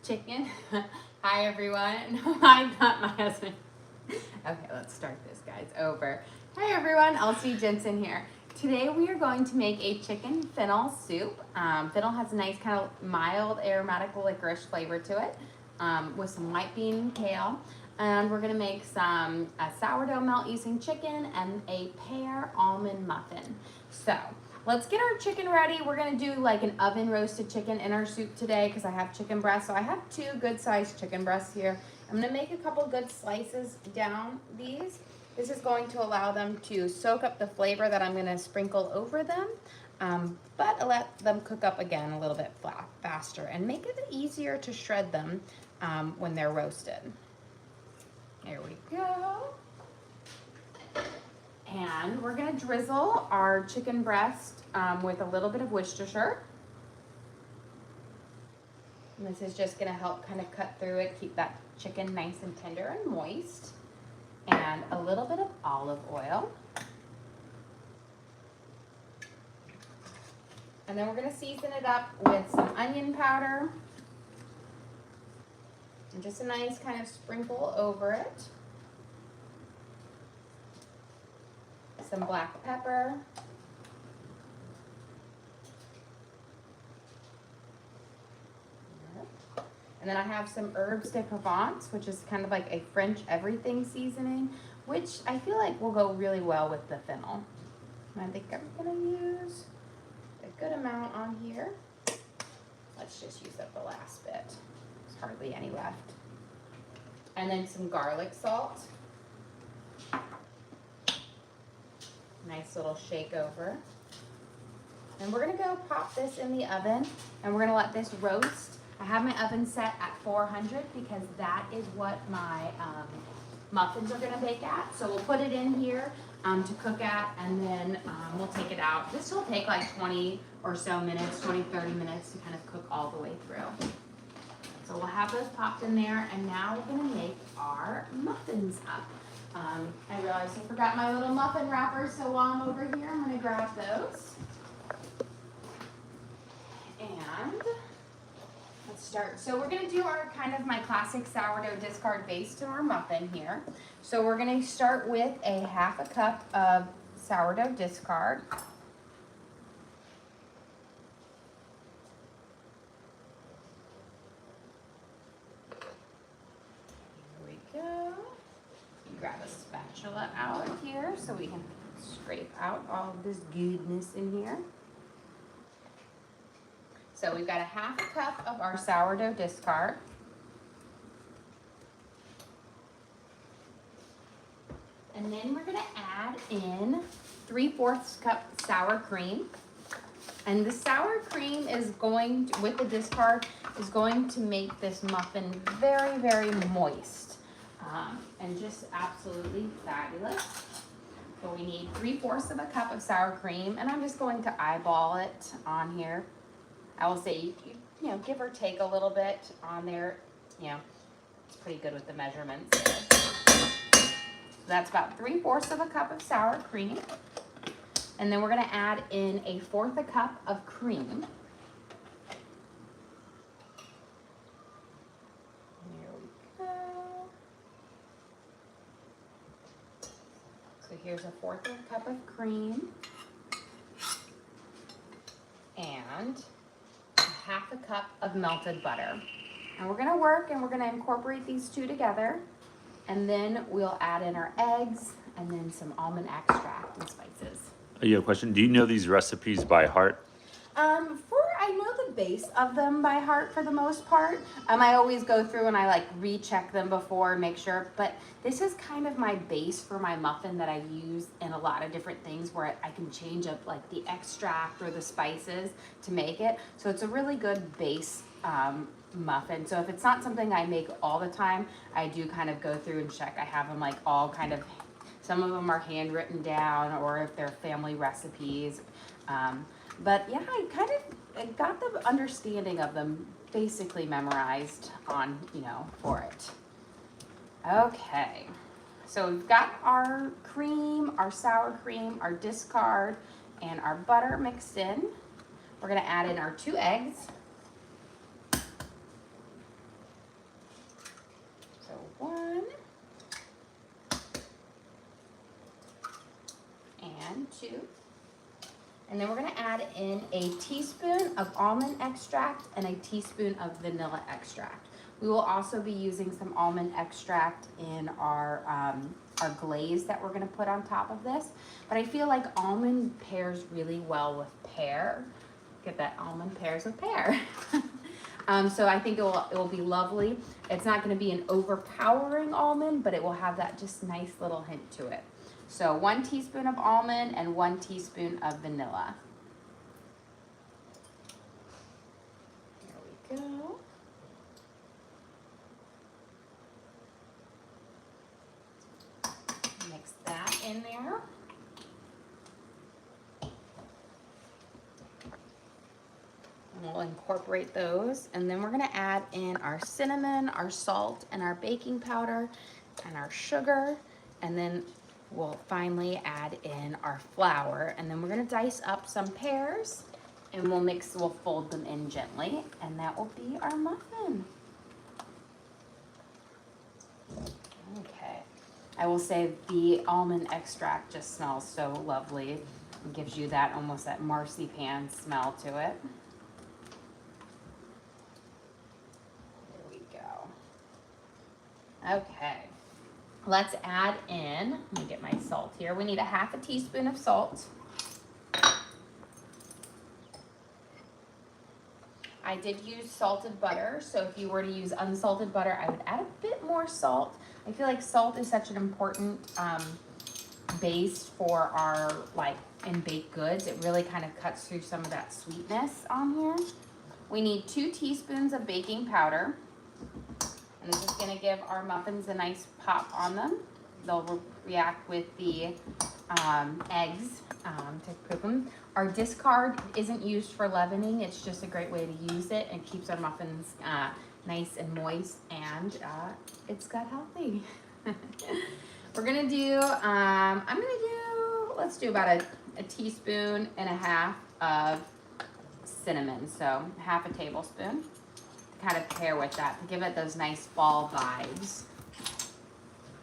chicken. Hi everyone. I'm not my husband. Okay, let's start this, guys, over. Hi everyone, Elsie Jensen here. Today we are going to make a chicken fennel soup. Fennel has a nice kind of mild aromatic licorice flavor to it with some white bean and kale. And we're gonna make some sourdough melt using chicken and a pear almond muffin. So let's get our chicken ready. We're gonna do like an oven roasted chicken in our soup today because I have chicken breasts. So I have 2 good sized chicken breasts here. I'm gonna make a couple good slices down these. This is going to allow them to soak up the flavor that I'm gonna sprinkle over them, but let them cook up again a little bit faster and make it easier to shred them when they're roasted. There we go. And we're gonna drizzle our chicken breast with a little bit of Worcestershire. And this is just gonna help kind of cut through it, keep that chicken nice and tender and moist. And a little bit of olive oil. And then we're gonna season it up with some onion powder. And just a nice kind of sprinkle over it. Some black pepper. And then I have some herbes de Provence, which is kind of like a French everything seasoning, which I feel like will go really well with the fennel. And I think I'm gonna use a good amount on here. Let's just use up the last bit. There's hardly any left. And then some garlic salt. Nice little shake over. And we're gonna go pop this in the oven and we're gonna let this roast. I have my oven set at 400 because that is what my muffins are gonna bake at. So we'll put it in here to cook at, and then we'll take it out. This will take like 20 or so minutes, 20, 30 minutes to kind of cook all the way through. So we'll have those popped in there, and now we're gonna make our muffins up. I realized I forgot my little muffin wrappers, so while I'm over here, I'm gonna grab those. And let's start. So we're gonna do our kind of my classic sourdough discard base to our muffin here. So we're gonna start with a 1/2 cup of sourdough discard. Here we go. Grab a spatula out of here so we can scrape out all of this goodness in here. So we've got a 1/2 cup of our sourdough discard. And then we're gonna add in 3/4 cup sour cream. And the sour cream is going to, with the discard, is going to make this muffin very, very moist. And just absolutely fabulous. So we need 3/4 cup of sour cream, and I'm just going to eyeball it on here. I will say, you know, give or take a little bit on there. You know, it's pretty good with the measurements there. So that's about 3/4 cup of sour cream. And then we're gonna add in a 1/4 cup of cream. There we go. So here's a 1/4 cup of cream. And 1/2 cup of melted butter. And we're gonna work and we're gonna incorporate these 2 together. And then we'll add in our eggs and then some almond extract and spices. You have a question? Do you know these recipes by heart? I know the base of them by heart for the most part. I always go through and I like recheck them before and make sure, but this is kind of my base for my muffin that I use in a lot of different things where I can change up like the extract or the spices to make it. So it's a really good base muffin. So if it's not something I make all the time, I do kind of go through and check. I have them like all kind of, some of them are handwritten down or if they're family recipes. But yeah, I got the understanding of them basically memorized on, you know, for it. Okay, so we've got our cream, our sour cream, our discard, and our butter mixed in. We're gonna add in our 2 eggs. 2. And then we're gonna add in a teaspoon of almond extract and a teaspoon of vanilla extract. We will also be using some almond extract in our glaze that we're gonna put on top of this. But I feel like almond pairs really well with pear. Get that, almond pairs with pear. So I think it will be lovely. It's not gonna be an overpowering almond, but it will have that just nice little hint to it. So 1 teaspoon of almond and 1 teaspoon of vanilla. There we go. Mix that in there. And we'll incorporate those. And then we're gonna add in our cinnamon, our salt, and our baking powder, and our sugar. And then we'll finally add in our flour. And then we're gonna dice up some pears, and we'll fold them in gently. And that will be our muffin. Okay. I will say the almond extract just smells so lovely. It gives you that almost that marzipan smell to it. Okay, let's add in, let me get my salt here. We need a 1/2 teaspoon of salt. I did use salted butter, so if you were to use unsalted butter, I would add a bit more salt. I feel like salt is such an important base for our, in baked goods. It really kind of cuts through some of that sweetness on here. We need 2 teaspoons of baking powder. And this is gonna give our muffins a nice pop on them. They'll react with the eggs to cook them. Our discard isn't used for leavening. It's just a great way to use it and keeps our muffins nice and moist, and it's gut healthy. We're gonna do, let's do about a teaspoon and a half of cinnamon. So 1/2 tablespoon. Kind of pair with that to give it those nice fall vibes.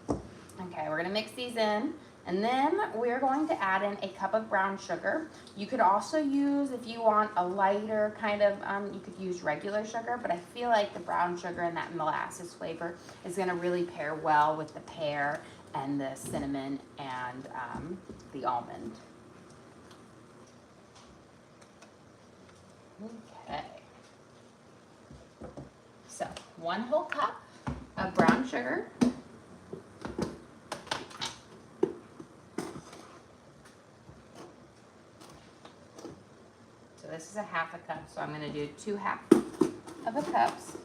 Okay, we're gonna mix these in, and then we're going to add in a cup of brown sugar. You could also use, if you want a lighter kind of, you could use regular sugar, but I feel like the brown sugar and that molasses flavor is gonna really pair well with the pear and the cinnamon and the almond. Okay. So 1 whole cup of brown sugar. So this is a 1/2 cup, so I'm gonna do 2 1/2 cups.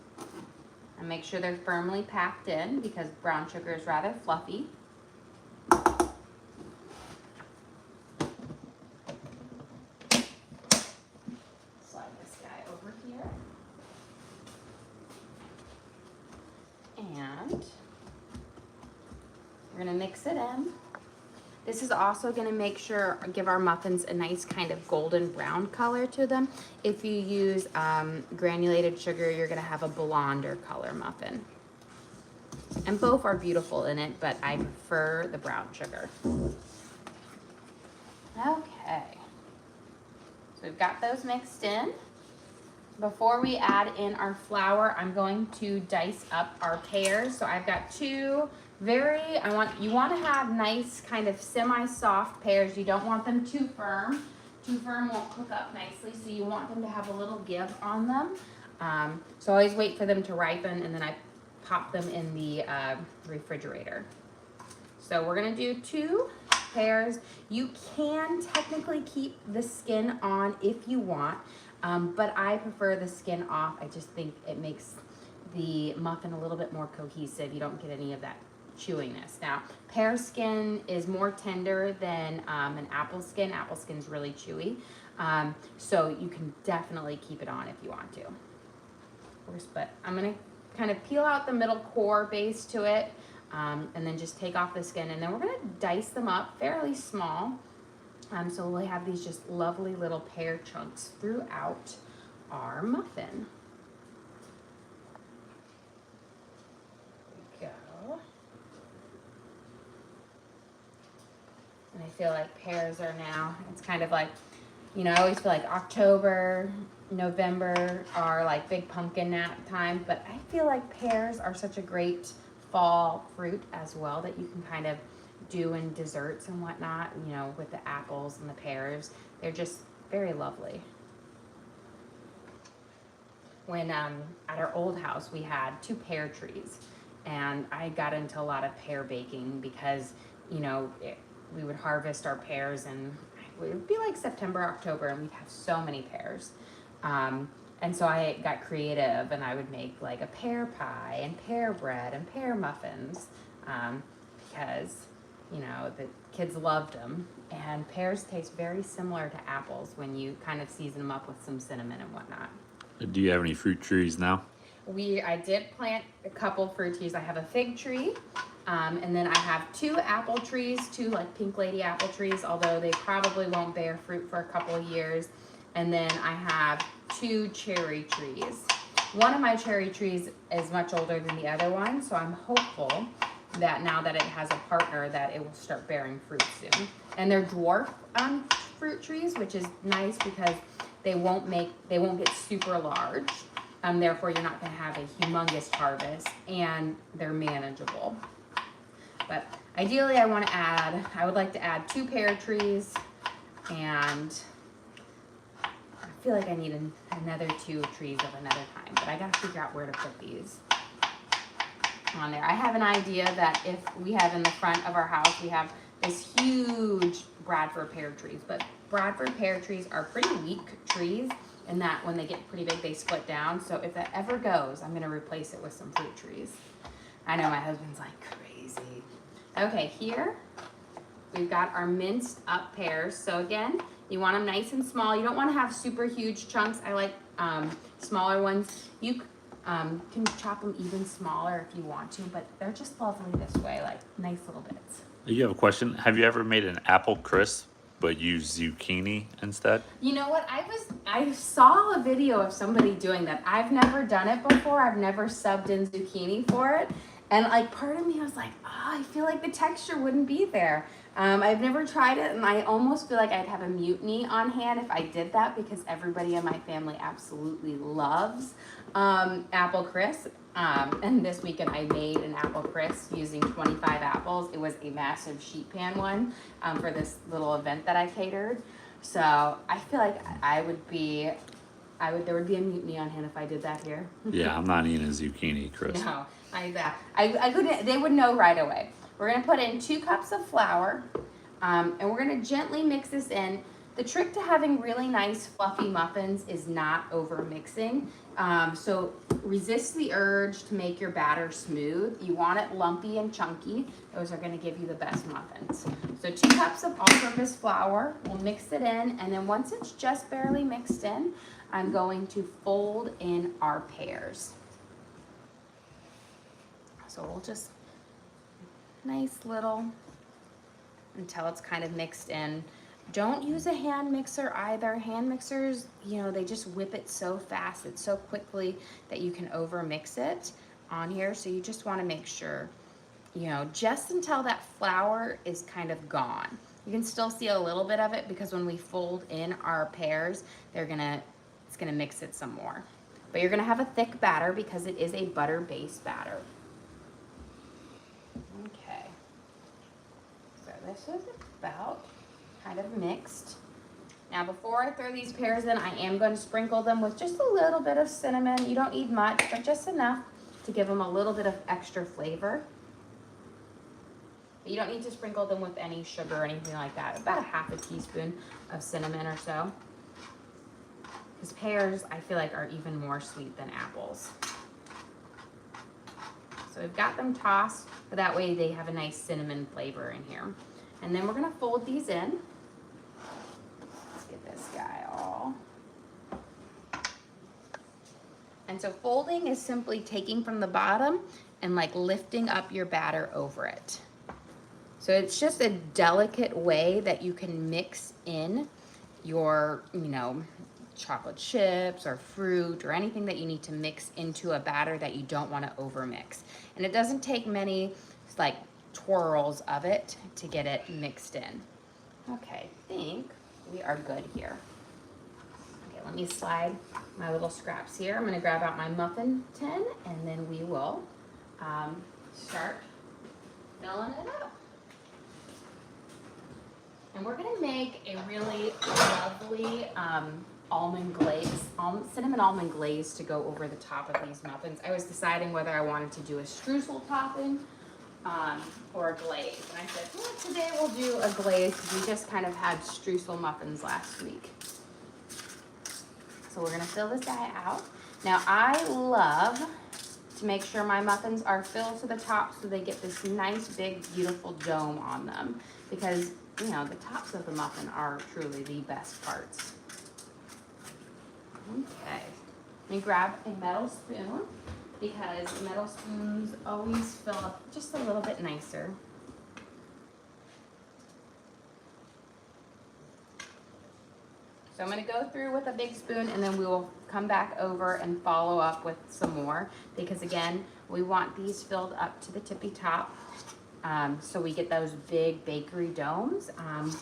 And make sure they're firmly packed in because brown sugar is rather fluffy. Slide this guy over here. And we're gonna mix it in. This is also gonna give our muffins a nice kind of golden brown color to them. If you use granulated sugar, you're gonna have a blonder color muffin. And both are beautiful in it, but I prefer the brown sugar. Okay, so we've got those mixed in. Before we add in our flour, I'm going to dice up our pears. So I've got 2 you want to have nice kind of semi-soft pears. You don't want them too firm. Too firm won't cook up nicely, so you want them to have a little give on them. So always wait for them to ripen, and then I pop them in the refrigerator. So we're gonna do 2 pears. You can technically keep the skin on if you want. But I prefer the skin off. I just think it makes the muffin a little bit more cohesive. You don't get any of that chewiness. Now, pear skin is more tender than an apple skin. Apple skin is really chewy. So you can definitely keep it on if you want to. But I'm gonna kind of peel out the middle core base to it, and then just take off the skin. And then we're gonna dice them up fairly small. So we'll have these just lovely little pear chunks throughout our muffin. There we go. And I feel like pears are now. It's kind of like, you know, I always feel like October, November are like big pumpkin nap time, but I feel like pears are such a great fall fruit as well that you can kind of do in desserts and whatnot, you know, with the apples and the pears. They're just very lovely. When at our old house we had 2 pear trees, and I got into a lot of pear baking because, you know, we would harvest our pears and it would be like September, October, and we'd have so many pears. And so I got creative and I would make like a pear pie and pear bread and pear muffins because, you know, the kids loved them. And pears taste very similar to apples when you kind of season them up with some cinnamon and whatnot. Do you have any fruit trees now? I did plant a couple fruit trees. I have a fig tree, and then I have 2 apple trees, 2 like pink lady apple trees, although they probably won't bear fruit for a couple of years. And then I have 2 cherry trees. One of my cherry trees is much older than the other one, so I'm hopeful that now that it has a partner that it will start bearing fruit soon. And they're dwarf fruit trees, which is nice because they won't get super large. Therefore, you're not going to have a humongous harvest, and they're manageable. But ideally, I would like to add 2 pear trees, and I feel like I need another 2 trees of another kind, but I got to figure out where to put these on there. I have an idea that if we have in the front of our house, we have this huge Bradford pear trees, but Bradford pear trees are pretty weak trees in that when they get pretty big, they split down. So if that ever goes, I'm going to replace it with some fruit trees. I know my husband's like crazy. Okay, here we've got our minced up pears. So again, you want them nice and small. You don't want to have super huge chunks. I like smaller ones. You can chop them even smaller if you want to, but they're just lovely this way, like nice little bits. You have a question? Have you ever made an apple crisp but use zucchini instead? You know what? I saw a video of somebody doing that. I've never done it before. I've never subbed in zucchini for it. And like part of me was like, oh, I feel like the texture wouldn't be there. I've never tried it, and I almost feel like I'd have a mutiny on hand if I did that because everybody in my family absolutely loves apple crisp. And this weekend I made an apple crisp using 25 apples. It was a massive sheet pan one for this little event that I catered. So I feel like there would be a mutiny on hand if I did that here. Yeah, I'm not eating a zucchini crisp. No, I couldn't. They would know right away. We're gonna put in 2 cups of flour, and we're gonna gently mix this in. The trick to having really nice fluffy muffins is not over mixing. So resist the urge to make your batter smooth. You want it lumpy and chunky. Those are gonna give you the best muffins. So 2 cups of all-purpose flour. We'll mix it in, and then once it's just barely mixed in, I'm going to fold in our pears. So we'll just nice little until it's kind of mixed in. Don't use a hand mixer either. Hand mixers, you know, they just whip it so fast, it's so quickly that you can over mix it on here. So you just want to make sure, you know, just until that flour is kind of gone. You can still see a little bit of it because when we fold in our pears, it's gonna mix it some more. But you're gonna have a thick batter because it is a butter-based batter. Okay, so this is about kind of mixed. Now before I throw these pears in, I am going to sprinkle them with just a little bit of cinnamon. You don't need much, but just enough to give them a little bit of extra flavor. You don't need to sprinkle them with any sugar or anything like that. About a half a teaspoon of cinnamon or so. Because pears, I feel like, are even more sweet than apples. So we've got them tossed, but that way they have a nice cinnamon flavor in here. And then we're gonna fold these in. Let's get this guy all. And so folding is simply taking from the bottom and like lifting up your batter over it. So it's just a delicate way that you can mix in your, you know, chocolate chips or fruit or anything that you need to mix into a batter that you don't want to over mix. And it doesn't take many like twirls of it to get it mixed in. Okay, I think we are good here. Okay, let me slide my little scraps here. I'm gonna grab out my muffin tin and then we will start filling it up. And we're gonna make a really lovely almond glaze, cinnamon almond glaze to go over the top of these muffins. I was deciding whether I wanted to do a streusel topping or a glaze. And I said, well, today we'll do a glaze because we just kind of had streusel muffins last week. So we're gonna fill this guy out. Now I love to make sure my muffins are filled to the top so they get this nice big beautiful dome on them, because you know the tops of the muffin are truly the best parts. Okay, let me grab a metal spoon because metal spoons always fill up just a little bit nicer. So I'm gonna go through with a big spoon and then we will come back over and follow up with some more, because again, we want these filled up to the tippy top so we get those big bakery domes.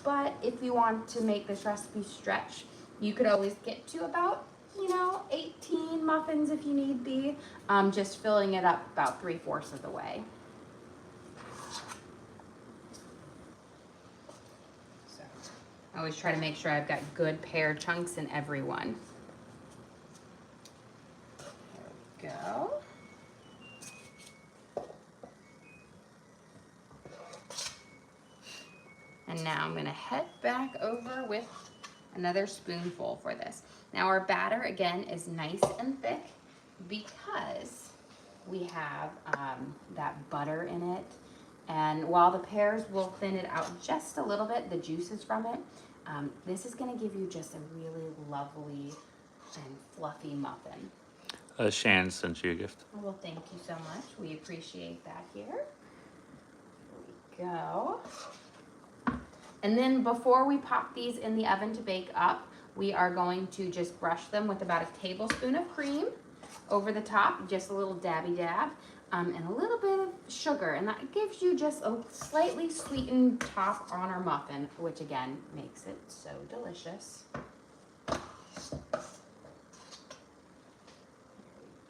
But if you want to make this recipe stretch, you could always get to about, 18 muffins if you need be, just filling it up about 3/4 of the way. I always try to make sure I've got good pear chunks in every one. There we go. And now I'm gonna head back over with another spoonful for this. Now our batter, again, is nice and thick because we have that butter in it. And while the pears will thin it out just a little bit, the juices from it, this is gonna give you just a really lovely and fluffy muffin. Shannon sent you a gift. Well, thank you so much. We appreciate that here. There we go. And then before we pop these in the oven to bake up, we are going to just brush them with about a tablespoon of cream over the top, just a little dabby dab. And a little bit of sugar, and that gives you just a slightly sweetened top on our muffin, which again makes it so delicious. There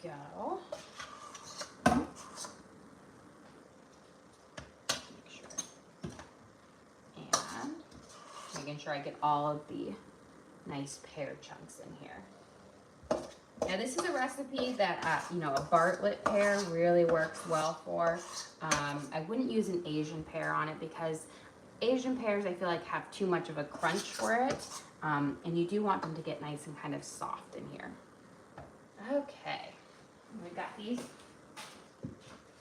we go. Make sure. And making sure I get all of the nice pear chunks in here. Now this is a recipe that, a Bartlett pear really works well for. I wouldn't use an Asian pear on it because Asian pears I feel like have too much of a crunch for it. And you do want them to get nice and kind of soft in here. Okay, we've got these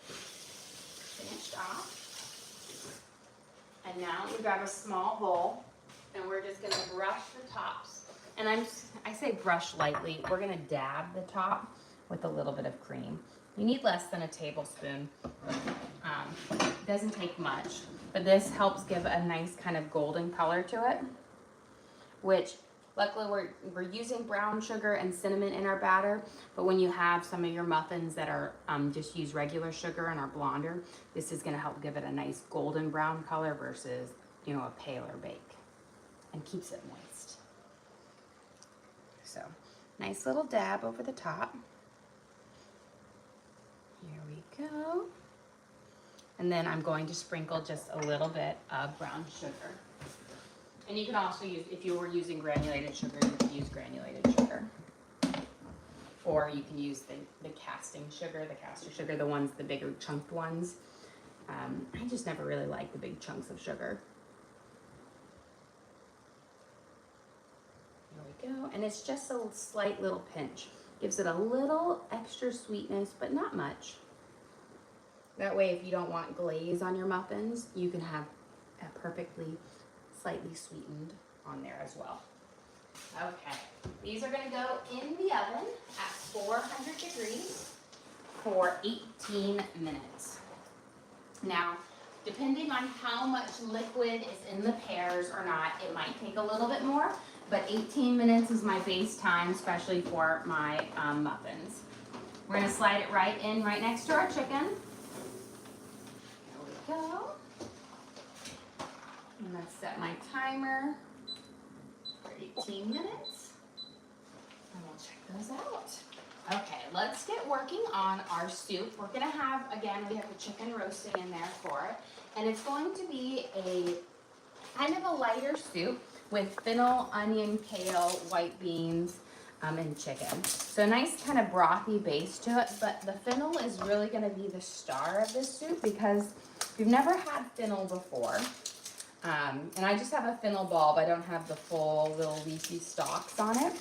finished off. And now we grab a small bowl and we're just gonna brush the tops. And I say brush lightly. We're gonna dab the top with a little bit of cream. You need less than a tablespoon. It doesn't take much, but this helps give a nice kind of golden color to it, which luckily we're using brown sugar and cinnamon in our batter, but when you have some of your muffins that are just use regular sugar and are blonder, this is gonna help give it a nice golden brown color versus, a paler bake, and keeps it moist. So, nice little dab over the top. Here we go. And then I'm going to sprinkle just a little bit of brown sugar. And you can also use, if you were using granulated sugar, you can use granulated sugar. Or you can use the castor sugar, the bigger chunked ones. I just never really like the big chunks of sugar. There we go, and it's just a slight little pinch. Gives it a little extra sweetness, but not much. That way, if you don't want glaze on your muffins, you can have a perfectly slightly sweetened on there as well. Okay, these are gonna go in the oven at 400 degrees for 18 minutes. Now, depending on how much liquid is in the pears or not, it might take a little bit more, but 18 minutes is my base time, especially for my muffins. We're gonna slide it right in, right next to our chicken. There we go. I'm gonna set my timer for 18 minutes. And we'll check those out. Okay, let's get working on our soup. We're gonna have, again, we have the chicken roasting in there for it. And it's going to be a kind of a lighter soup with fennel, onion, kale, white beans, and chicken. So a nice kind of brothy base to it, but the fennel is really gonna be the star of this soup because if you've never had fennel before, and I just have a fennel bulb, I don't have the full little leafy stalks on it,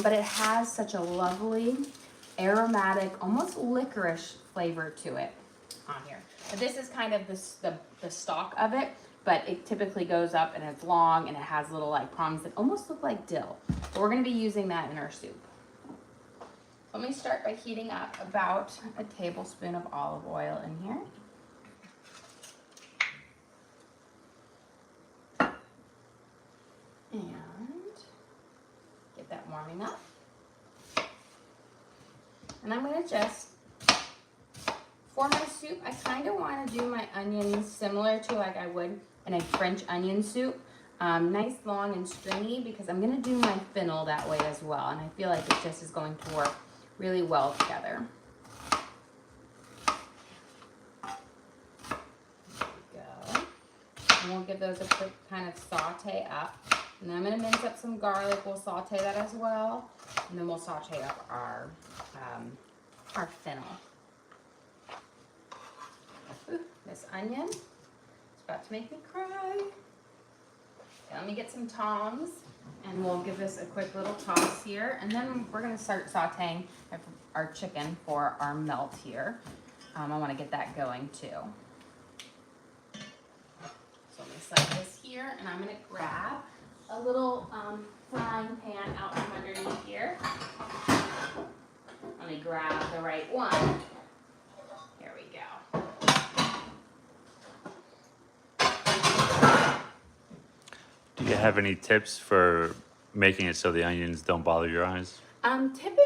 but it has such a lovely, aromatic, almost licorice flavor to it on here. But this is kind of the stalk of it, but it typically goes up and it's long and it has little like prongs that almost look like dill. But we're gonna be using that in our soup. Let me start by heating up about a tablespoon of olive oil in here. And get that warming up. And I'm gonna just, for my soup, I kind of want to do my onions similar to like I would in a French onion soup. Nice, long, and stringy because I'm gonna do my fennel that way as well. And I feel like it just is going to work really well together. There we go. And we'll give those a quick kind of saute up. And then I'm gonna mince up some garlic. We'll saute that as well. And then we'll saute up our fennel. Ooh, this onion is about to make me cry. Okay, let me get some tongs and we'll give this a quick little toss here. And then we're gonna start sauteing our chicken for our melt here. I wanna get that going too. So let me set this here and I'm gonna grab a little frying pan out from underneath here. Let me grab the right one. Here we go. Do you have any tips for making it so the onions don't bother your eyes? Typically,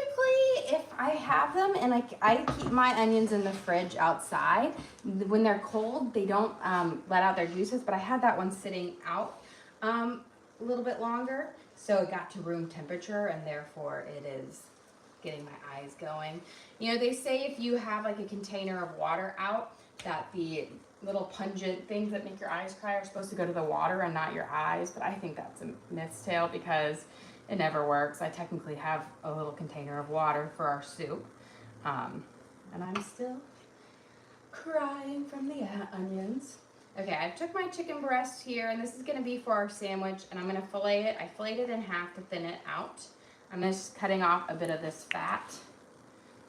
if I have them, and I keep my onions in the fridge outside, when they're cold, they don't let out their juices, but I had that one sitting out a little bit longer, so it got to room temperature, and therefore it is getting my eyes going. You know, they say if you have like a container of water out, that the little pungent things that make your eyes cry are supposed to go to the water and not your eyes, but I think that's a myth's tale because it never works. I technically have a little container of water for our soup, and I'm still crying from the onions. Okay, I took my chicken breast here, and this is gonna be for our sandwich, and I'm gonna fillet it. I filleted it in half to thin it out. I'm just cutting off a bit of this fat,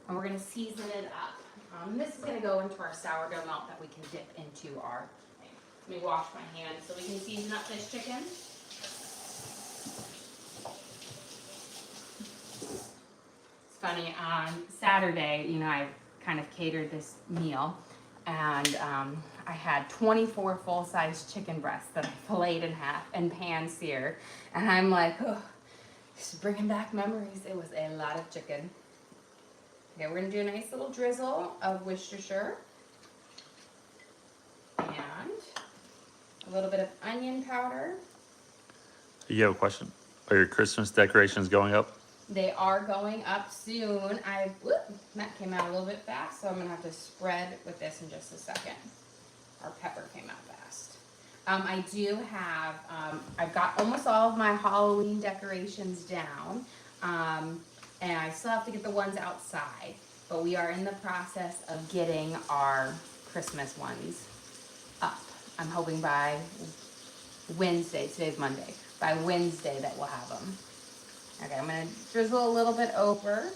and we're gonna season it up. This is gonna go into our sourdough melt that we can dip into our thing. Let me wash my hands so we can season up this chicken. It's funny, on Saturday, you know, I kind of catered this meal, and I had 24 full-size chicken breasts that I filleted in half and pan-seared, and I'm like, oh, this is bringing back memories. It was a lot of chicken. Okay, we're gonna do a nice little drizzle of Worcestershire and a little bit of onion powder. You have a question? Are your Christmas decorations going up? They are going up soon. That came out a little bit fast, so I'm gonna have to spread with this in just a second. Our pepper came out fast. I do have, I've got almost all of my Halloween decorations down. And I still have to get the ones outside, but we are in the process of getting our Christmas ones up. I'm hoping by Wednesday, today's Monday, by Wednesday that we'll have them. Okay, I'm gonna drizzle a little bit over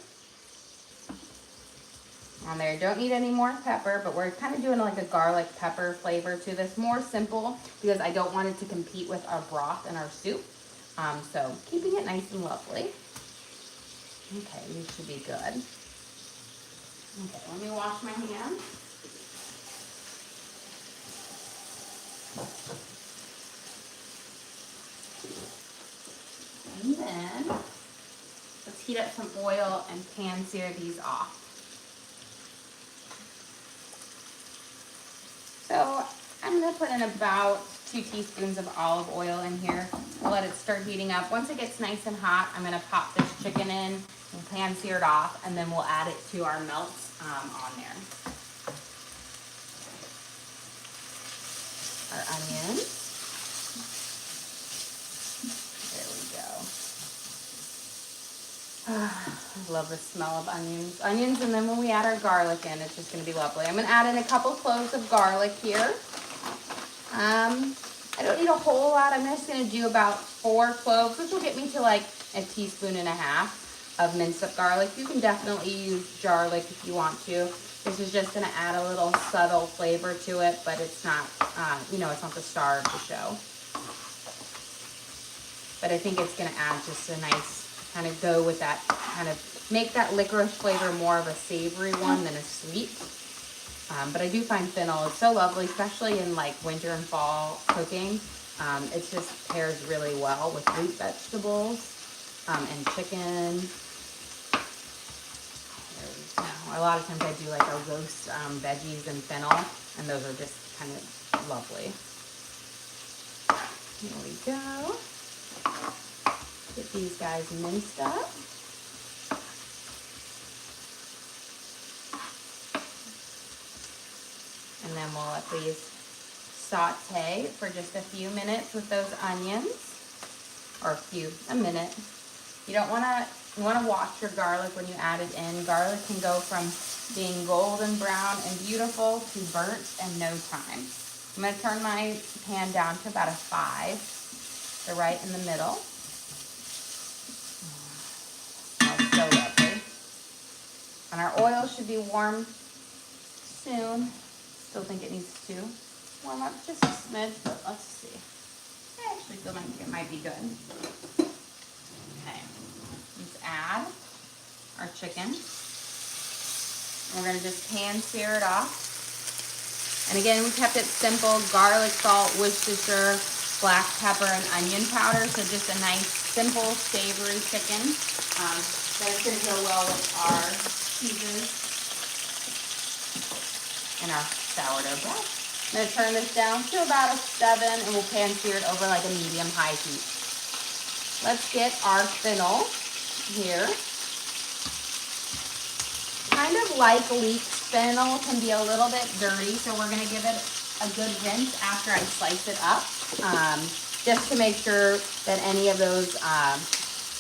on there. Don't need any more pepper, but we're kind of doing like a garlic pepper flavor to this. More simple because I don't want it to compete with our broth and our soup. So keeping it nice and lovely. Okay, these should be good. Okay, let me wash my hands. And then let's heat up some oil and pan-sear these off. So I'm gonna put in about 2 teaspoons of olive oil in here. We'll let it start heating up. Once it gets nice and hot, I'm gonna pop this chicken in and pan sear it off, and then we'll add it to our melts on there. Our onions. There we go. I love the smell of onions. Onions, and then when we add our garlic in, it's just gonna be lovely. I'm gonna add in a couple cloves of garlic here. I don't need a whole lot. I'm just gonna do about 4 cloves, which will get me to like a teaspoon and a half of minced up garlic. You can definitely use garlic if you want to. This is just gonna add a little subtle flavor to it, but it's not, you know, it's not the star of the show. But I think it's gonna add just a nice, kind of go with that, kind of make that licorice flavor more of a savory one than a sweet. But I do find fennel is so lovely, especially in like winter and fall cooking. It just pairs really well with root vegetables and chicken. There we go. A lot of times I do like a roast veggies and fennel, and those are just kind of lovely. Here we go. Get these guys minced up. And then we'll let these saute for just a few minutes with those onions, or a minute. You wanna watch your garlic when you add it in. Garlic can go from being golden brown and beautiful to burnt in no time. I'm gonna turn my pan down to about a 5, so right in the middle. Smells so lovely. And our oil should be warm soon. Still think it needs to warm up just a smidge, but let's see. I actually feel like it might be good. Okay, let's add our chicken. We're gonna just pan sear it off. And again, we kept it simple: garlic, salt, Worcestershire, black pepper, and onion powder. So just a nice, simple, savory chicken. That's gonna go well with our cheeses and our sourdough bread. I'm gonna turn this down to about a 7, and we'll pan sear it over like a medium-high heat. Let's get our fennel here. Kind of like leeked fennel can be a little bit dirty, so we're gonna give it a good rinse after I slice it up, just to make sure that any of those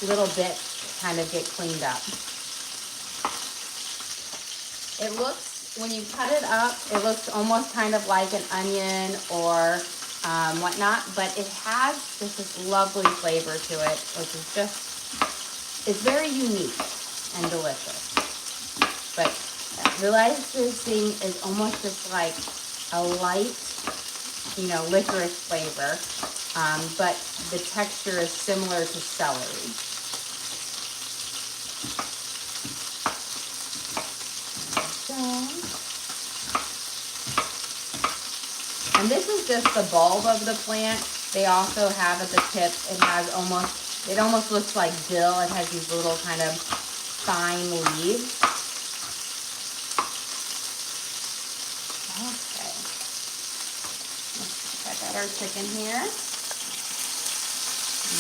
little bits kind of get cleaned up. It looks, when you cut it up, it looks almost kind of like an onion or whatnot, but it has just this lovely flavor to it, which is just, it's very unique and delicious. But the licensing is almost just like a light, you know, licorice flavor, but the texture is similar to celery. And this is just the bulb of the plant. They also have at the tip, it almost looks like dill. It has these little kind of fine leaves. Okay. Let's check out our chicken here.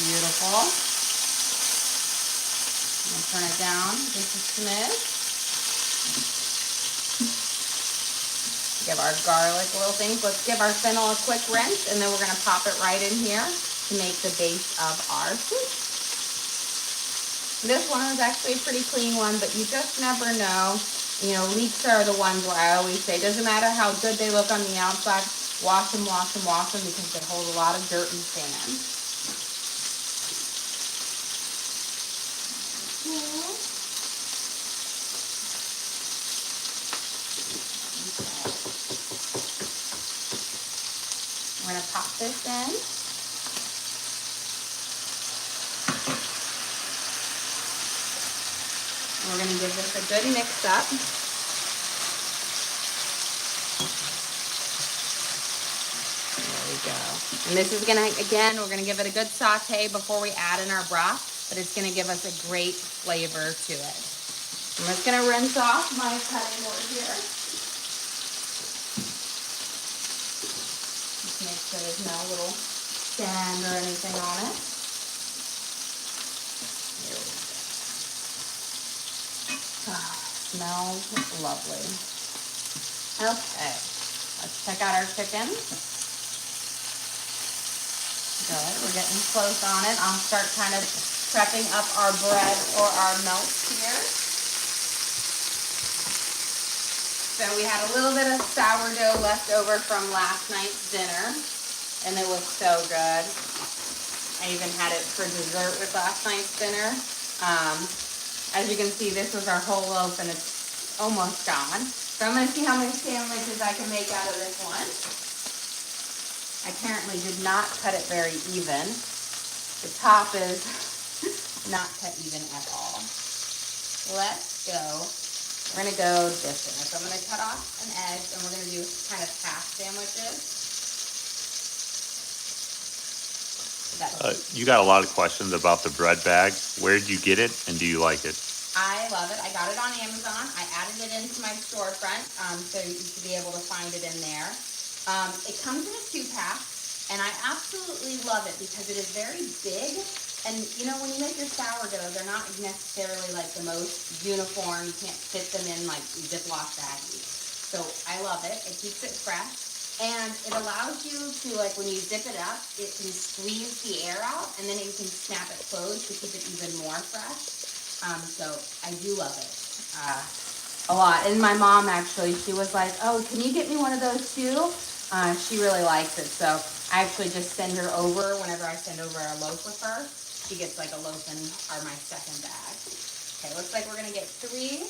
Beautiful. I'm gonna turn it down just a smidge. Give our garlic little things. Let's give our fennel a quick rinse, and then we're gonna pop it right in here to make the base of our soup. This one is actually a pretty clean one, but you just never know. You know, leeks are the ones where I always say, doesn't matter how good they look on the outside, wash them, wash them, wash them, because they hold a lot of dirt and sand. We're gonna pop this in. We're gonna give this a good mix up. There we go. And this is gonna, again, we're gonna give it a good saute before we add in our broth, but it's gonna give us a great flavor to it. I'm just gonna rinse off my cutting board here. Make sure there's no little sand or anything on it. Here we go. Ah, smells lovely. Okay, let's check out our chicken. Good, we're getting close on it. I'll start kind of prepping up our bread or our milk here. So we had a little bit of sourdough left over from last night's dinner, and it was so good. I even had it for dessert with last night's dinner. As you can see, this was our whole loaf, and it's almost gone. So I'm gonna see how many sandwiches I can make out of this one. I apparently did not cut it very even. The top is not cut even at all. Let's go. We're gonna go this way. So I'm gonna cut off an edge and we're gonna do kind of half sandwiches. You got a lot of questions about the bread bag. Where did you get it and do you like it? I love it. I got it on Amazon. I added it into my storefront, so you should be able to find it in there. It comes in a 2-pack, and I absolutely love it because it is very big. And you know, when you make your sourdough, they're not necessarily like the most uniform. You can't fit them in like Ziploc baggies. So I love it. It keeps it fresh. And it allows you to, like, when you zip it up, it can squeeze the air out, and then you can snap it closed to keep it even more fresh. So I do love it a lot. And my mom, actually, she was like, oh, can you get me one of those too? She really likes it. So I actually just send her over whenever I send over a loaf with her. She gets like a loaf in my second bag. Okay, looks like we're gonna get 3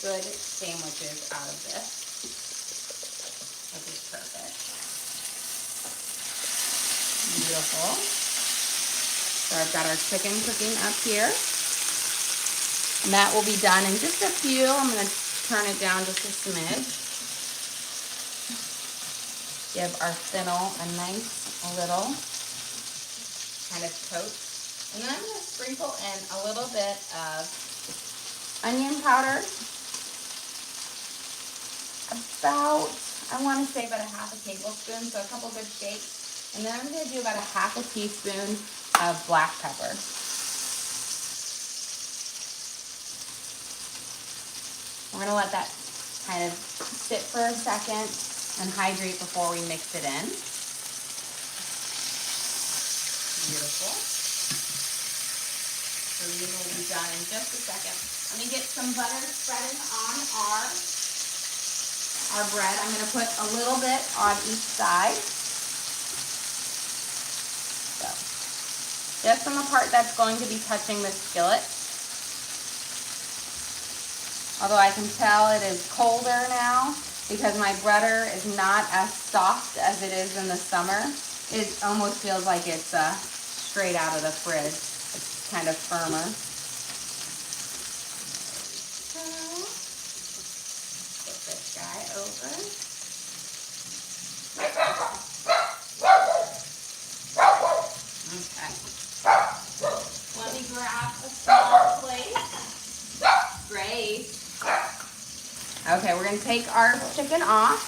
good sandwiches out of this. This is perfect. Beautiful. So I've got our chicken cooking up here. And that will be done in just a few. I'm gonna turn it down just a smidge. Give our fennel a nice little kind of coat. And then I'm gonna sprinkle in a little bit of onion powder. About, I wanna say about a half a tablespoon, so a couple good shakes. And then I'm gonna do about a half a teaspoon of black pepper. We're gonna let that kind of sit for a second and hydrate before we mix it in. Beautiful. So these will be done in just a second. Let me get some butter spreaded on our bread. I'm gonna put a little bit on each side. So, just on the part that's going to be touching the skillet. Although I can tell it is colder now because my butter is not as soft as it is in the summer. It almost feels like it's straight out of the fridge. It's kind of firmer. So, put this guy over. Okay. Let me grab a small plate. Great. Okay, we're gonna take our chicken off.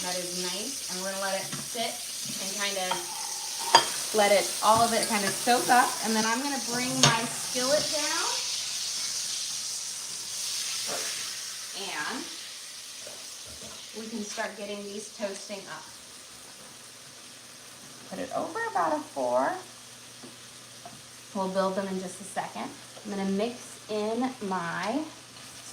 That is nice, and we're gonna let it sit and kind of let it, all of it kind of soak up, and then I'm gonna bring my skillet down, and we can start getting these toasting up. Put it over about a 4. We'll build them in just a second. I'm gonna mix in my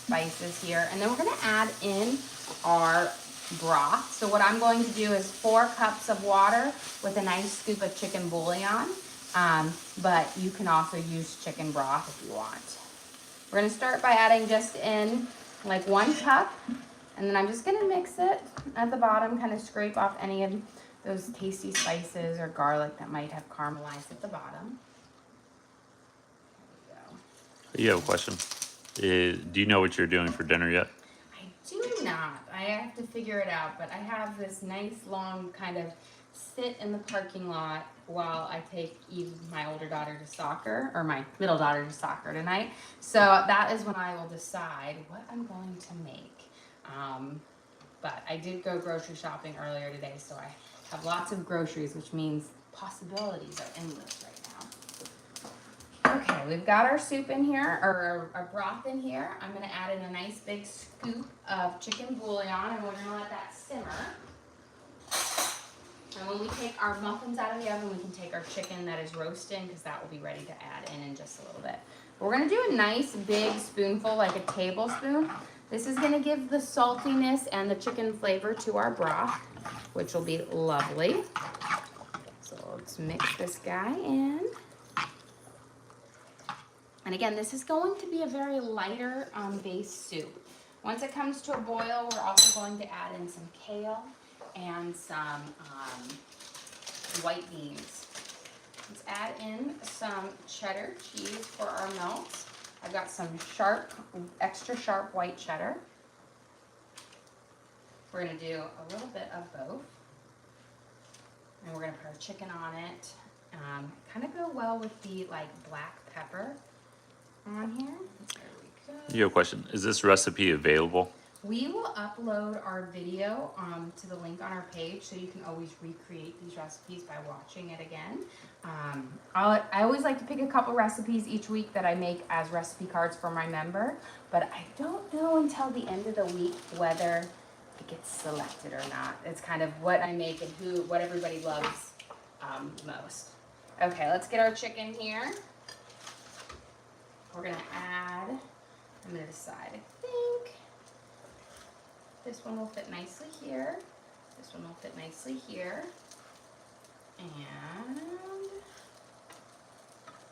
spices here, and then we're gonna add in our broth. So what I'm going to do is 4 cups of water with a nice scoop of chicken bouillon, but you can also use chicken broth if you want. We're gonna start by adding just in like 1 cup, and then I'm just gonna mix it at the bottom, kind of scrape off any of those tasty spices or garlic that might have caramelized at the bottom. You have a question. Do you know what you're doing for dinner yet? I do not. I have to figure it out, but I have this nice long kind of sit in the parking lot while I take Eve, my older daughter, to soccer, or my middle daughter to soccer tonight. So that is when I will decide what I'm going to make. but I did go grocery shopping earlier today, so I have lots of groceries, which means possibilities are endless right now. Okay, we've got our soup in here, or our broth in here. I'm gonna add in a nice big scoop of chicken bouillon, and we're gonna let that simmer. And when we take our muffins out of the oven, we can take our chicken that is roasting, because that will be ready to add in just a little bit. We're gonna do a nice big spoonful, like a tablespoon. This is gonna give the saltiness and the chicken flavor to our broth, which will be lovely. So let's mix this guy in. And again, this is going to be a very lighter base soup. Once it comes to a boil, we're also going to add in some kale and some white beans. Let's add in some cheddar cheese for our melt. I've got some sharp, extra sharp white cheddar. We're gonna do a little bit of both. And we're gonna put our chicken on it. Kind of go well with the like black pepper on here. There we go. You have a question. Is this recipe available? We will upload our video to the link on our page, so you can always recreate these recipes by watching it again. I always like to pick a couple recipes each week that I make as recipe cards for my member, but I don't know until the end of the week whether it gets selected or not. It's kind of what I make and what everybody loves most. Okay, let's get our chicken here. We're gonna add, I'm gonna decide, I think this one will fit nicely here. This one will fit nicely here. And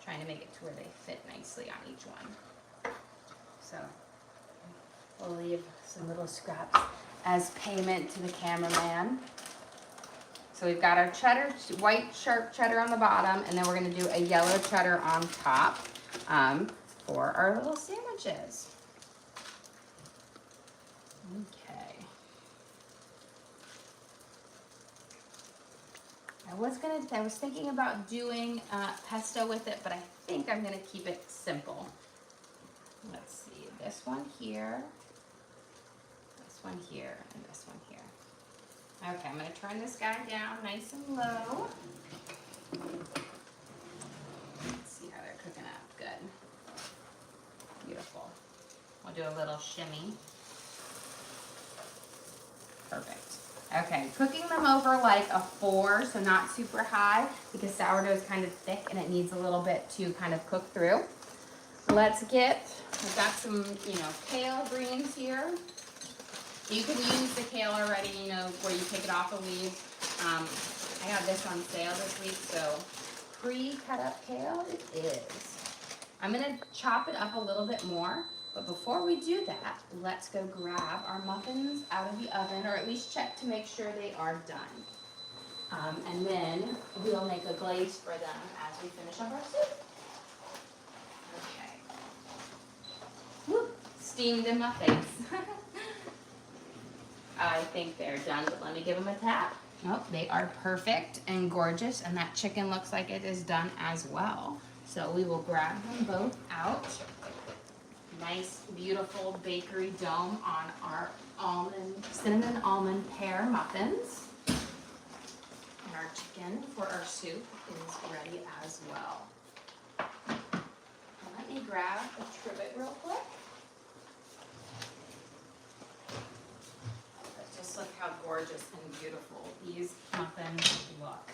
trying to make it to where they fit nicely on each one. So we'll leave some little scraps as payment to the cameraman. So we've got our cheddar, white sharp cheddar on the bottom, and then we're gonna do a yellow cheddar on top for our little sandwiches. Okay. I was thinking about doing pesto with it, but I think I'm gonna keep it simple. Let's see, this one here, this one here, and this one here. Okay, I'm gonna turn this guy down nice and low. Let's see how they're cooking up. Good. Beautiful. We'll do a little shimmy. Perfect. Okay, cooking them over like a 4, so not super high, because sourdough is kind of thick and it needs a little bit to kind of cook through. Let's get, I've got some, kale greens here. You can use the kale already, where you take it off the leaves. I got this on sale this week, so pre-cut up kale it is. I'm gonna chop it up a little bit more. But before we do that, let's go grab our muffins out of the oven, or at least check to make sure they are done. And then we'll make a glaze for them as we finish up our soup. Okay. Woo, steamed in my face. I think they're done, but let me give them a tap. Oh, they are perfect and gorgeous, and that chicken looks like it is done as well. So we will grab them both out. Nice, beautiful bakery dome on our cinnamon almond pear muffins. And our chicken for our soup is ready as well. Now let me grab a trivet real quick. Let's just look how gorgeous and beautiful these muffins look.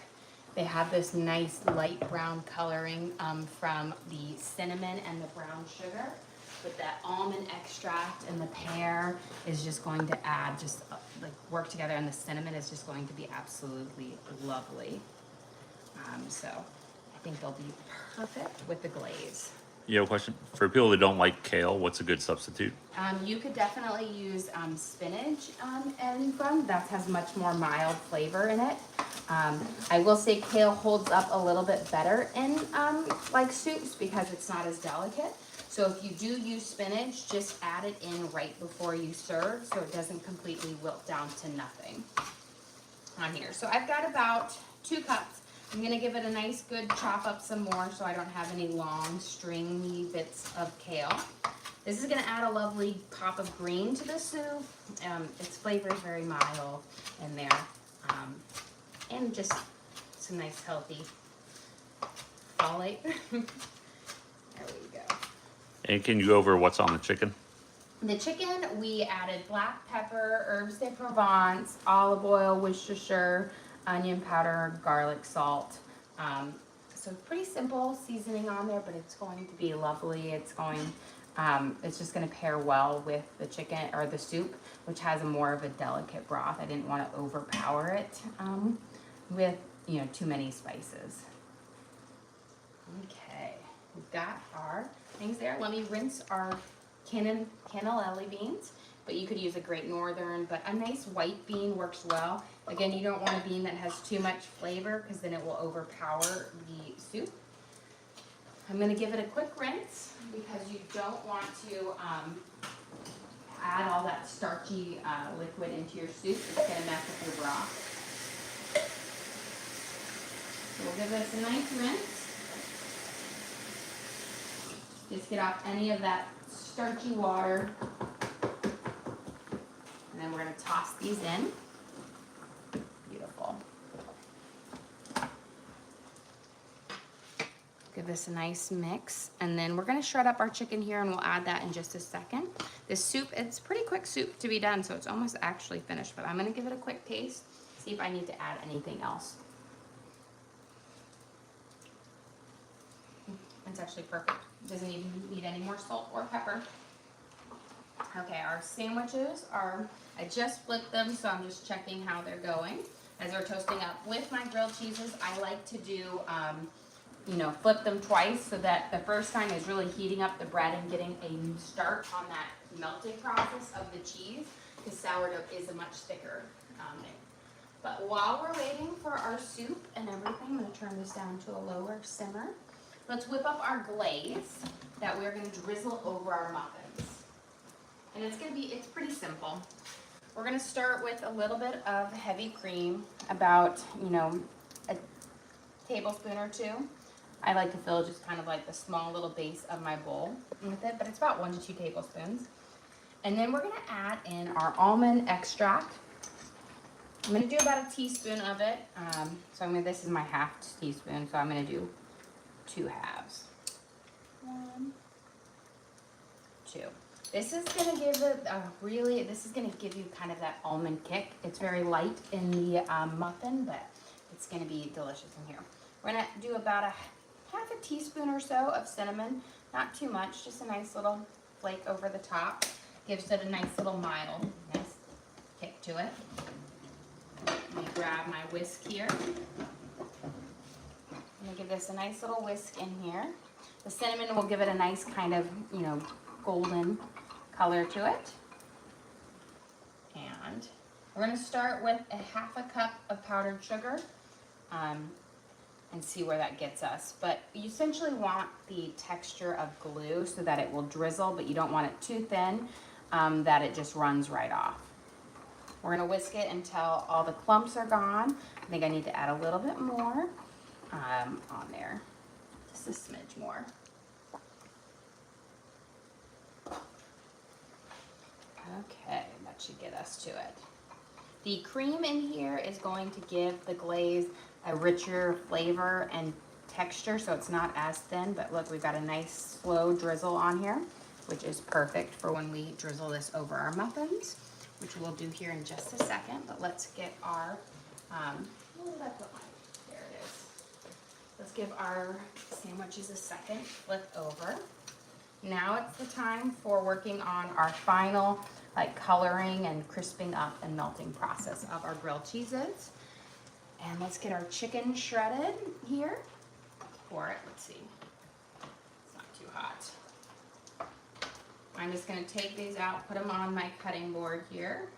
They have this nice light brown coloring from the cinnamon and the brown sugar. But that almond extract and the pear is just going to add, work together, and the cinnamon is just going to be absolutely lovely. So I think they'll be perfect with the glaze. You have a question? For people that don't like kale, what's a good substitute? You could definitely use spinach that has much more mild flavor in it. I will say kale holds up a little bit better in soups because it's not as delicate. So if you do use spinach, just add it in right before you serve so it doesn't completely wilt down to nothing on here. So I've got about 2 cups. I'm gonna give it a nice good chop up some more so I don't have any long stringy bits of kale. This is gonna add a lovely pop of green to the soup. Its flavor is very mild in there. And just some nice healthy folate. There we go. And can you go over what's on the chicken? The chicken, we added black pepper, herbs de Provence, olive oil, Worcestershire, onion powder, garlic, salt. So pretty simple seasoning on there, but it's going to be lovely. It's just going to pair well with the chicken or the soup, which has more of a delicate broth. I didn't want to overpower it with too many spices. Okay, we've got our things there. Let me rinse our cannellini beans, but you could use a Great Northern, but a nice white bean works well. Again, you don't want a bean that has too much flavor because then it will overpower the soup. I'm going to give it a quick rinse because you don't want to add all that starchy liquid into your soup. It's going to mess with your broth. So we'll give this a nice rinse. Just get off any of that starchy water. And then we're going to toss these in. Beautiful. Give this a nice mix. And then we're going to shred up our chicken here and we'll add that in just a second. This soup, it's pretty quick soup to be done, so it's almost actually finished. But I'm going to give it a quick taste, see if I need to add anything else. It's actually perfect. Doesn't even need any more salt or pepper. Okay, our sandwiches I just flipped them, so I'm just checking how they're going. As they're toasting up with my grilled cheeses, I like to do, flip them twice so that the first time is really heating up the bread and getting a start on that melting process of the cheese, because sourdough is a much thicker thing. But while we're waiting for our soup and everything, I'm going to turn this down to a lower simmer. Let's whip up our glaze that we're going to drizzle over our muffins. And it's pretty simple. We're going to start with a little bit of heavy cream, about, a tablespoon or two. I like to fill just kind of like the small little base of my bowl with it, but it's about 1 to 2 tablespoons. And then we're going to add in our almond extract. I'm going to do about a teaspoon of it. This is my half teaspoon, so I'm going to do 2 halves. 1, 2. This is going to give it this is going to give you kind of that almond kick. It's very light in the muffin, but it's going to be delicious in here. We're going to do about a half a teaspoon or so of cinnamon. Not too much, just a nice little flake over the top. Gives it a nice little mild, nice kick to it. Let me grab my whisk here. I'm going to give this a nice little whisk in here. The cinnamon will give it a nice kind of, golden color to it. And we're going to start with a half a cup of powdered sugar and see where that gets us. But you essentially want the texture of glue so that it will drizzle, but you don't want it too thin that it just runs right off. We're going to whisk it until all the clumps are gone. I think I need to add a little bit more on there, just a smidge more. Okay, that should get us to it. The cream in here is going to give the glaze a richer flavor and texture, so it's not as thin, but look, we've got a nice slow drizzle on here, which is perfect for when we drizzle this over our muffins, which we'll do here in just a second. But let's get our, where did I put mine? There it is. Let's give our sandwiches a second flip over. Now it's the time for working on our final coloring and crisping up and melting process of our grilled cheeses. And let's get our chicken shredded here. Pour it, let's see. It's not too hot. I'm just going to take these out, put them on my cutting board here.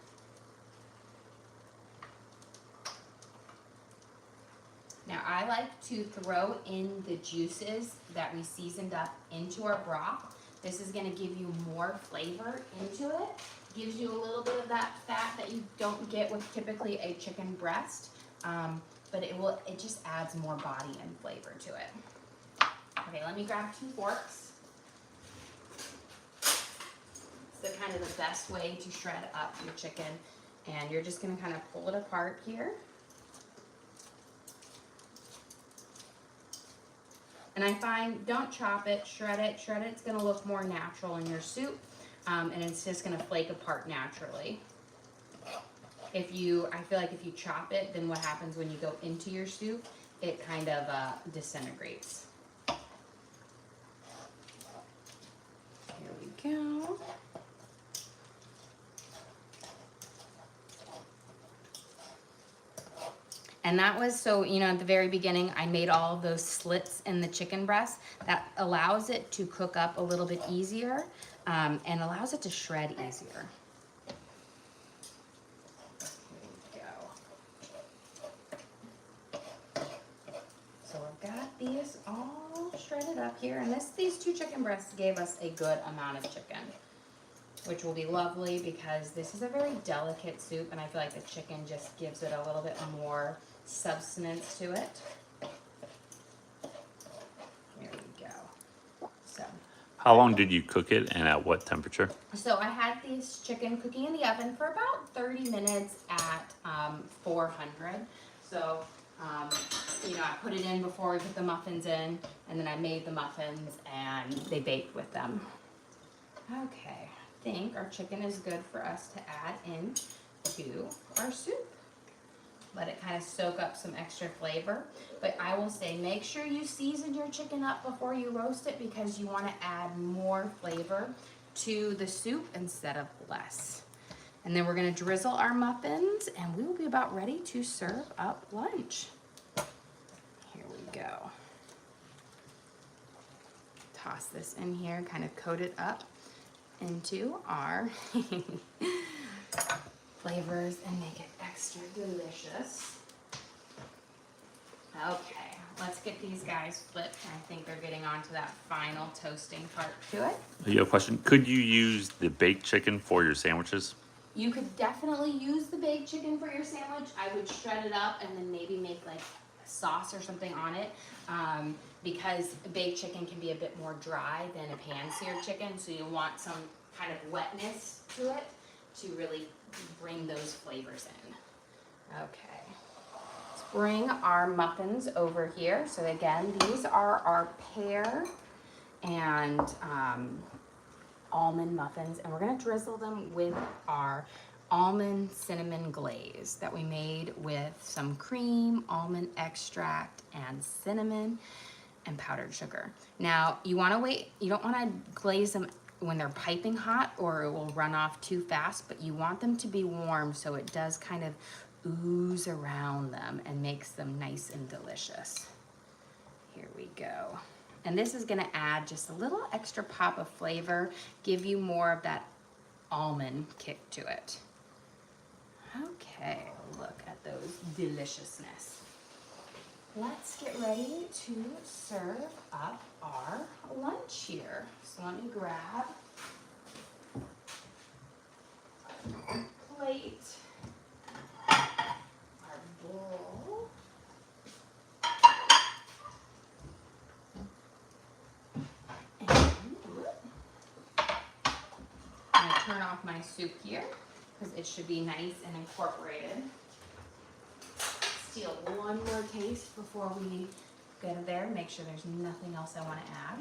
Now I like to throw in the juices that we seasoned up into our broth. This is going to give you more flavor into it. Gives you a little bit of that fat that you don't get with typically a chicken breast, but it just adds more body and flavor to it. Okay, let me grab 2 forks. the kind of the best way to shred up your chicken. And you're just gonna kind of pull it apart here. And I find, don't chop it, shred it. Shred it's gonna look more natural in your soup, and it's just gonna flake apart naturally. I feel like if you chop it, then what happens when you go into your soup, it kind of disintegrates. Here we go. And that was so, at the very beginning, I made all of those slits in the chicken breast. That allows it to cook up a little bit easier, and allows it to shred easier. Here we go. So I've got these all shredded up here, and these 2 chicken breasts gave us a good amount of chicken, which will be lovely because this is a very delicate soup, and I feel like the chicken just gives it a little bit more substance to it. Here we go. So How long did you cook it and at what temperature? So I had these chicken cooking in the oven for about 30 minutes at 400. So, I put it in before we put the muffins in, and then I made the muffins and they baked with them. Okay, I think our chicken is good for us to add in to our soup. Let it kind of soak up some extra flavor. But I will say, make sure you season your chicken up before you roast it, because you want to add more flavor to the soup instead of less. And then we're going to drizzle our muffins, and we will be about ready to serve up lunch. Here we go. Toss this in here, kind of coat it up into our flavors and make it extra delicious. Okay, let's get these guys flipped. I think they're getting onto that final toasting part to it. You have a question? Could you use the baked chicken for your sandwiches? You could definitely use the baked chicken for your sandwich. I would shred it up and then maybe make like a sauce or something on it, because baked chicken can be a bit more dry than a pan-seared chicken, so you want some kind of wetness to it to really bring those flavors in. Okay, let's bring our muffins over here. So again, these are our pear and almond muffins, and we're gonna drizzle them with our almond cinnamon glaze that we made with some cream, almond extract, and cinnamon and powdered sugar. Now, you wanna wait, you don't wanna glaze them when they're piping hot or it will run off too fast, but you want them to be warm so it does kind of ooze around them and makes them nice and delicious. Here we go. And this is gonna add just a little extra pop of flavor, give you more of that almond kick to it. Okay, look at those deliciousness. Let's get ready to serve up our lunch here. So let me grab our plate, our bowl, and I'm gonna turn off my soup here because it should be nice and incorporated. Steal one more taste before we go to there. Make sure there's nothing else I want to add.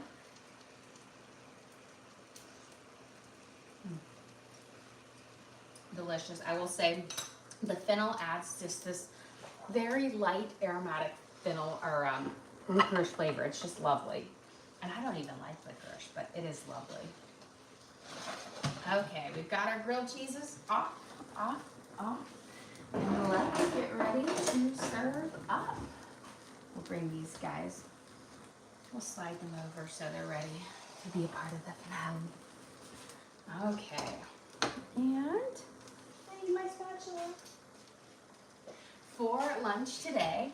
Delicious. I will say the fennel adds just this very light aromatic fennel or licorice flavor. It's just lovely. And I don't even like licorice, but it is lovely. Okay, we've got our grilled cheeses off. And let's get ready to serve up. We'll bring these guys, we'll slide them over so they're ready to be a part of the finale. Okay, and I need my spatula. For lunch today,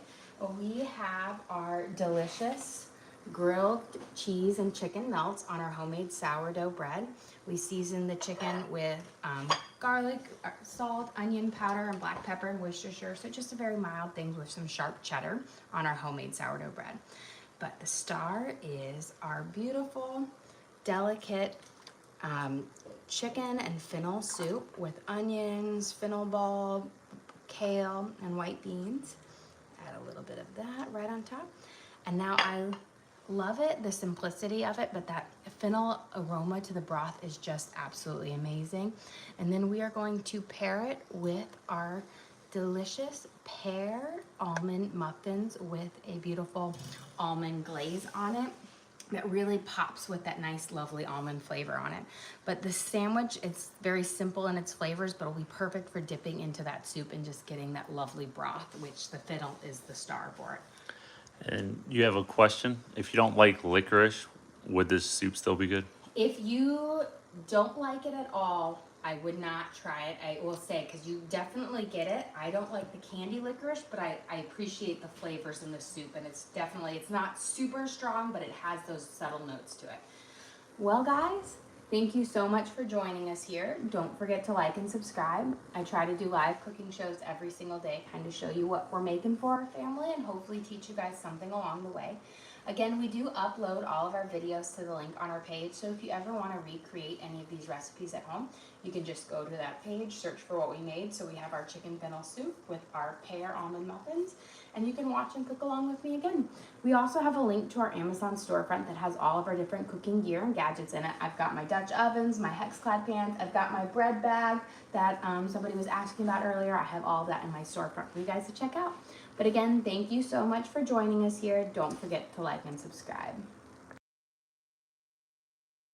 we have our delicious grilled cheese and chicken melts on our homemade sourdough bread. We season the chicken with garlic, salt, onion powder, and black pepper and Worcestershire. So just a very mild thing with some sharp cheddar on our homemade sourdough bread. But the star is our beautiful, delicate chicken and fennel soup with onions, fennel bulb, kale, and white beans. Add a little bit of that right on top. And now I love it, the simplicity of it, but that fennel aroma to the broth is just absolutely amazing. And then we are going to pair it with our delicious pear almond muffins with a beautiful almond glaze on it that really pops with that nice lovely almond flavor on it. But the sandwich, it's very simple in its flavors, but it'll be perfect for dipping into that soup and just getting that lovely broth, which the fennel is the star for it. And you have a question? If you don't like licorice, would this soup still be good? If you don't like it at all, I would not try it. I will say, because you definitely get it. I don't like the candy licorice, but I appreciate the flavors in the soup, and it's not super strong, but it has those subtle notes to it. Well, guys, thank you so much for joining us here. Don't forget to like and subscribe. I try to do live cooking shows every single day, kind of show you what we're making for our family and hopefully teach you guys something along the way. Again, we do upload all of our videos to the link on our page, so if you ever want to recreate any of these recipes at home, you can just go to that page, search for what we made. So we have our chicken fennel soup with our pear almond muffins, and you can watch and cook along with me again. We also have a link to our Amazon storefront that has all of our different cooking gear and gadgets in it. I've got my Dutch ovens, my Hexclad pans, I've got my bread bag that somebody was asking about earlier. I have all of that in my storefront for you guys to check out. But again, thank you so much for joining us here. Don't forget to like and subscribe.